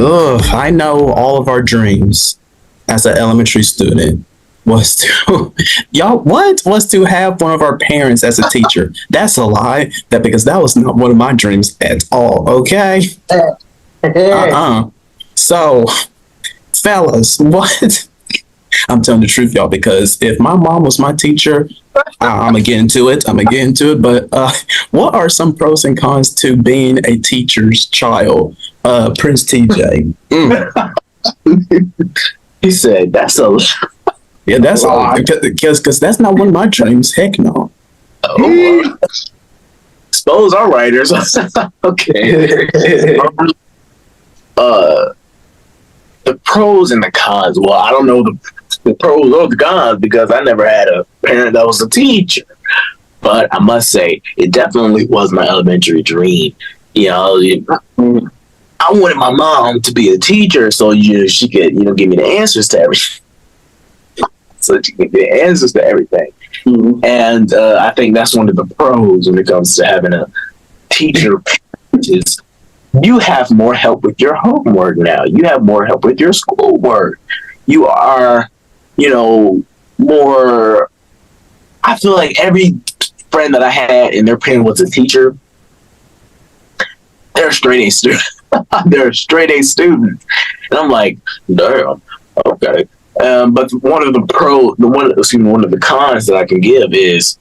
Ugh, I know all of our dreams as an elementary student was to y'all what was to have one of our parents as a teacher. That's a lie. That because that was not one of my dreams at all. Okay. Uh-uh. So, fellas, what? I'm telling the truth, y'all, because if my mom was my teacher, I'm gonna get into it. I'm gonna get into it. But what are some pros and cons to being a teacher's child? Prince TJ. Mm. He said, "That's a Yeah, that's all. Because that's not one of my dreams. Heck no. oh, expose our writers." Okay. uh, the pros and the cons. Well, I don't know the pros or the cons because I never had a parent that was a teacher. But I must say, it definitely was my elementary dream. You know, I wanted my mom to be a teacher so she could, give me the answers to everything. So she could get answers to everything. Mm-hmm. And I think that's one of the pros when it comes to having a teacher. Is you have more help with your homework now. You have more help with your schoolwork. You are, more. I feel like every friend that I had and their parent was a teacher, they're straight A students. They're straight A students, and I'm like, damn, okay. But one of the cons that I can give is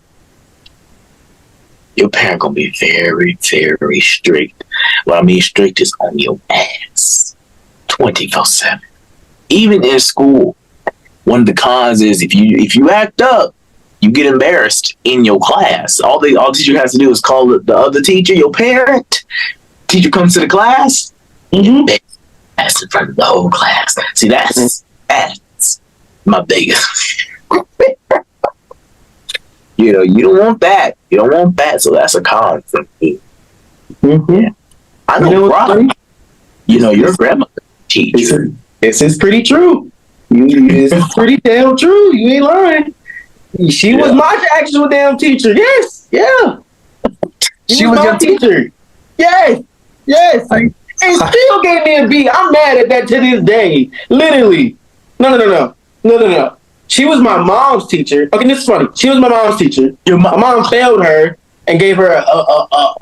your parent gonna be very, very strict. What I mean strict is on your ass, 24/7. Even in school, one of the cons is if you act up, you get embarrassed in your class. All the teacher has to do is call the other teacher, your parent. Teacher comes to the class, that's in front of the whole class. See, that's my biggest. You don't want that. You don't want that, so that's a con for me. Mm-hmm. Yeah. I know, Rob. Your grandmother teacher. This is pretty true. This is pretty damn true. You ain't lying. She was my actual damn teacher. Yes, yeah. She was your teacher. Yes. And still gave me a B. I'm mad at that to this day. Literally. No. She was my mom's teacher. Okay, this is funny. She was my mom's teacher. My mom failed her and gave her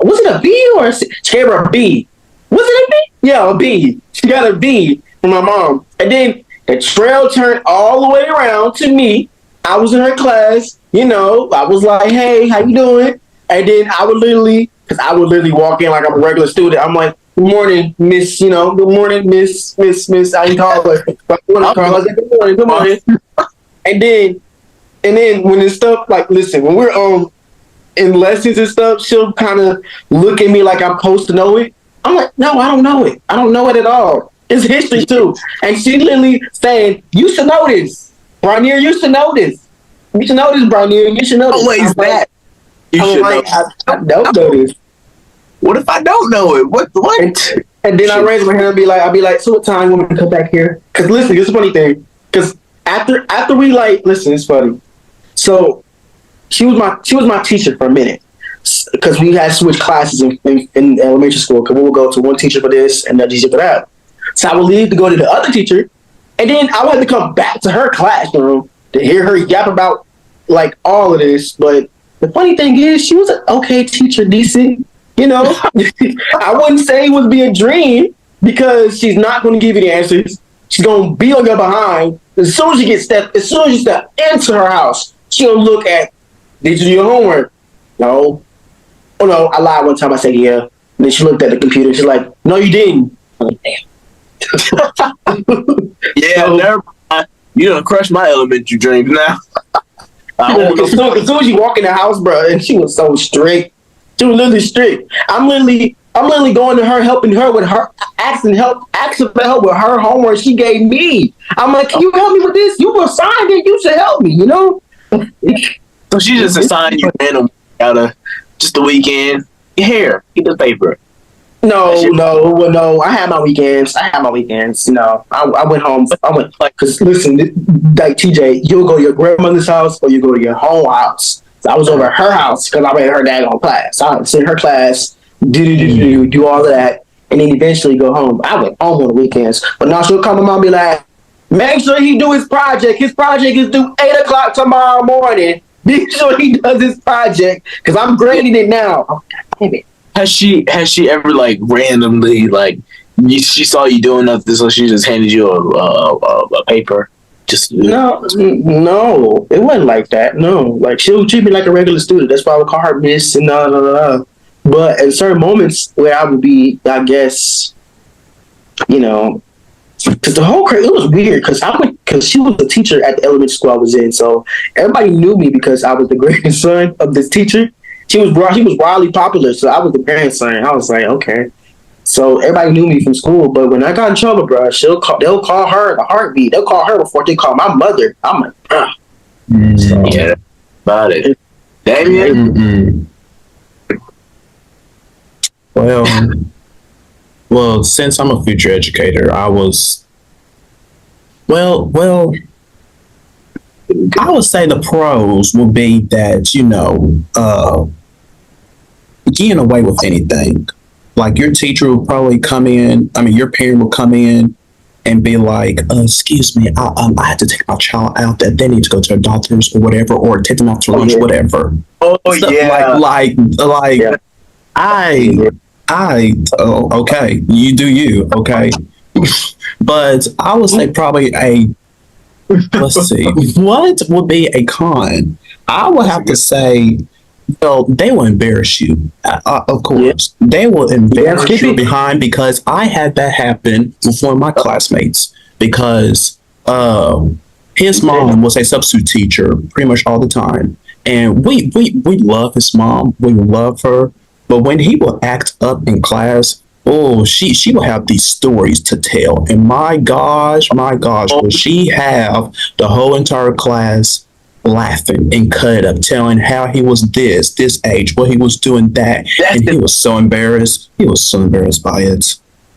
was it a B or she gave her a B? Was it a B? Yeah, a B. She got a B from my mom. And then the trail turned all the way around to me. I was in her class. I was like, hey, how you doing? And then I would literally walk in like I'm a regular student. I'm like, good morning, Miss, good morning, Miss, I ain't call her. Good morning. And then when it's stuff, like, listen, when we're in lessons and stuff, she'll kind of look at me like I'm supposed to know it. I'm like, no, I don't know it. I don't know it at all. It's history too. And she literally saying, you should know this. Bronier, you should know this. You should know this, Bronier. You should know this. Always that. You should know. I don't know this. What if I don't know it? What? And then I raise my hand and I'll be like, so what time you want me to come back here? Because listen, it's a funny thing. Because after we listen, it's funny. So she was my teacher for a minute. Because we had to switch classes in elementary school. Because we would go to one teacher for this and another teacher for that. So I would leave to go to the other teacher. And then I would have to come back to her classroom to hear her yap about all of this. But the funny thing is, she was an okay teacher, decent. I wouldn't say it would be a dream because she's not going to give you the answers. She's going to be on your behind. As soon as you step into her house, she'll look at, did you do your homework? No. Oh no, I lied one time. I said yeah. And then she looked at the computer. She's like, no, you didn't. Like, damn. Yeah, never mind. You done crushed my elementary dreams now. As soon as you walk in the house, bro, and she was so strict. She was literally strict. I'm literally going to her, helping her with her, asking for help with her homework she gave me. I'm like, can you help me with this? You were assigned it. You should help me, So she just assigned you random out of just the weekend. Here, get the paper. No. I had my weekends. I went home. Because listen, like TJ, you'll go to your grandmother's house or you go to your home house. So I was over at her house because I went to her daggone class. So I was in her class, do all of that. and then eventually go home. I went home on the weekends, but now she'll come to mom and be like, make sure he do his project. His project is due 8 o'clock tomorrow morning. Make sure he does his project because I'm grading it now. Oh, God damn it. Has she ever like randomly like she saw you doing nothing, so she just handed you a paper? Just No, it wasn't like that. No, like she'll treat me like a regular student. That's why I would call her Miss and But in certain moments where I would be, I guess, because the whole it was weird because she was a teacher at the elementary school I was in, so everybody knew me because I was the grandson of this teacher. She was wildly popular, so I was the grandson. I was like, okay. So everybody knew me from school, but when I got in trouble, bro, they'll call her the heartbeat. They'll call her before they call my mother. I'm like, bruh. So, yeah, about it. Damien? Well, since I'm a future educator, I was, I would say the pros would be that, getting away with anything. Like your teacher will probably your parent will come in and be like, excuse me, I had to take my child out that they need to go to a doctor's or whatever, or take them out to lunch, whatever. Oh, Stuff yeah. Okay, you do you, okay. But I would say probably let's see, what would be a con? I would have to say, well, they will embarrass you. Of course, they will embarrass you behind, because I had that happen with one of my classmates because his mom was a substitute teacher pretty much all the time, and we love his mom. We love her, but when he will act up in class, oh, she will have these stories to tell, and my gosh, will she have the whole entire class laughing and cut up, telling how he was this age, what he was doing that, and he was so embarrassed. He was so embarrassed by it.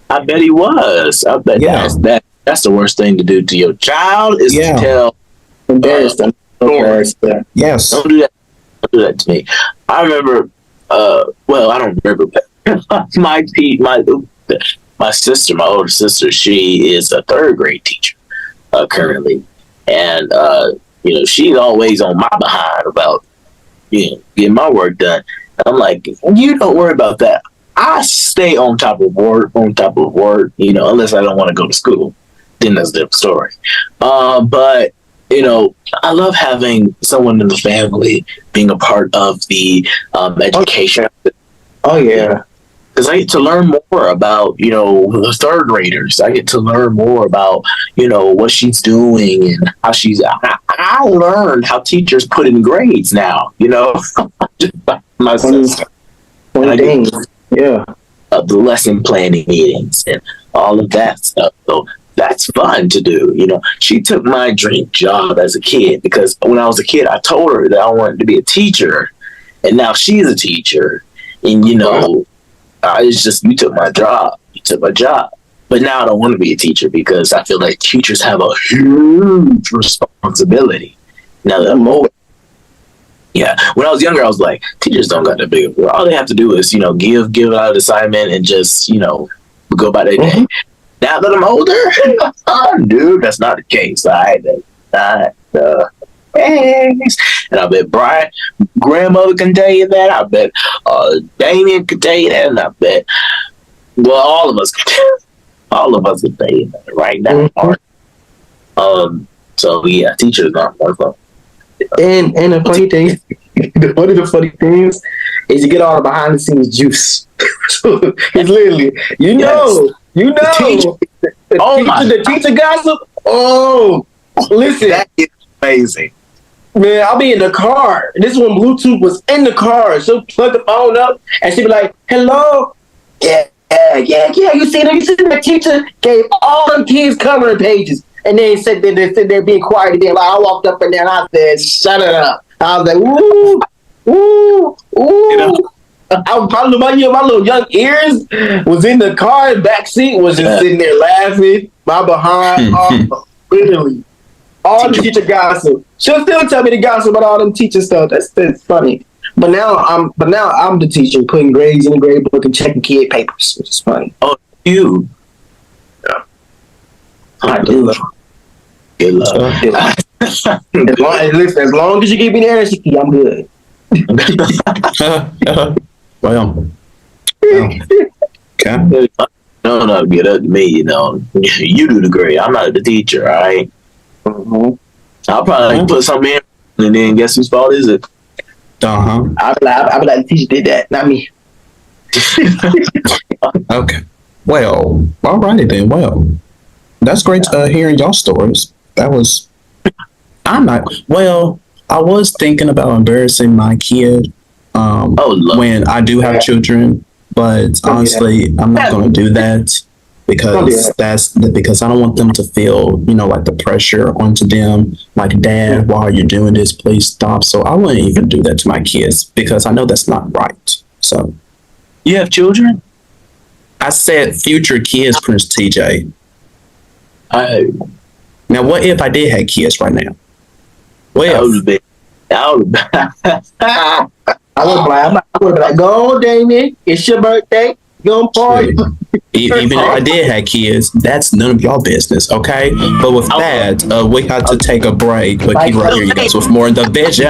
I bet he was. I bet that's the worst thing to do to your child is to tell. Embarrassed them. Yes. Don't do that. Don't do that to me. I remember. I don't remember. My sister, my older sister, she is a third grade teacher currently, and she's always on my behind about getting my work done. And I'm like, you don't worry about that. I stay on top of work, unless I don't want to go to school. Then that's a different story. But I love having someone in the family being a part of the education. Oh yeah. Because I get to learn more about, the third graders. I get to learn more about, what she's doing and how I learned how teachers put in grades now, my sister. Yeah. The lesson planning meetings and all of that stuff. So that's fun to do. She took my dream job as a kid because when I was a kid, I told her that I wanted to be a teacher, and now she's a teacher. And it's just, you took my job. But now I don't want to be a teacher because I feel like teachers have a huge responsibility. Now that I'm older. Yeah. When I was younger, I was like, teachers don't got that big. All they have to do is, give out an assignment and just, go by their day. Now that I'm older, dude, that's not the case. Not the case. And I bet Brian, grandmother can tell you that. I bet Damien can tell you that. And I bet, all of us can tell you that right now. So yeah, teachers not more fun. And the funny thing, one of the funny things is you get all the behind the scenes juice. It's literally, the teacher gossip. Oh, listen, that is amazing. Man, I'll be in the car. This one Bluetooth was in the car. She'll plug the phone up and she'll be like, hello. Yeah. You see the teacher gave all them kids covering pages. And they said that they said they're being quiet again. Like I walked up in there and I said, shut it up. I was like, ooh. My little young ears was in the car, back seat was just sitting there laughing. My behind, literally. All the teacher gossip. She'll still tell me the gossip about all them teacher stuff. That's funny. But now I'm the teacher putting grades in the grade book and checking kid papers, which is funny. You. I do. Good luck. As long as you give me the answer key, I'm good. Well, okay. No, get up to me, you know. You do the grade. I'm not the teacher, all right? Mm-hmm. I'll probably put something in, and then guess whose fault is it? Uh-huh. I'll be like, the teacher did that, not me. Okay. Well, alrighty then. Well, that's great hearing y'all stories. That was. I'm not. Well, I was thinking about embarrassing my kid Lord. when I do have children, but honestly, I'm not going to do that because I don't want them to feel, like the pressure onto them. Like, Dad, while you're doing this, please stop. So I wouldn't even do that to my kids because I know that's not right. So. You have children? I said future kids, Prince TJ. Now, what if I did have kids right now? What if? I would be like, go on, Damien. It's your birthday. Go on party. Even if I did have kids, that's none of y'all business, okay? But with that, we have to take a break. But keep right here, you guys, with more in the vision.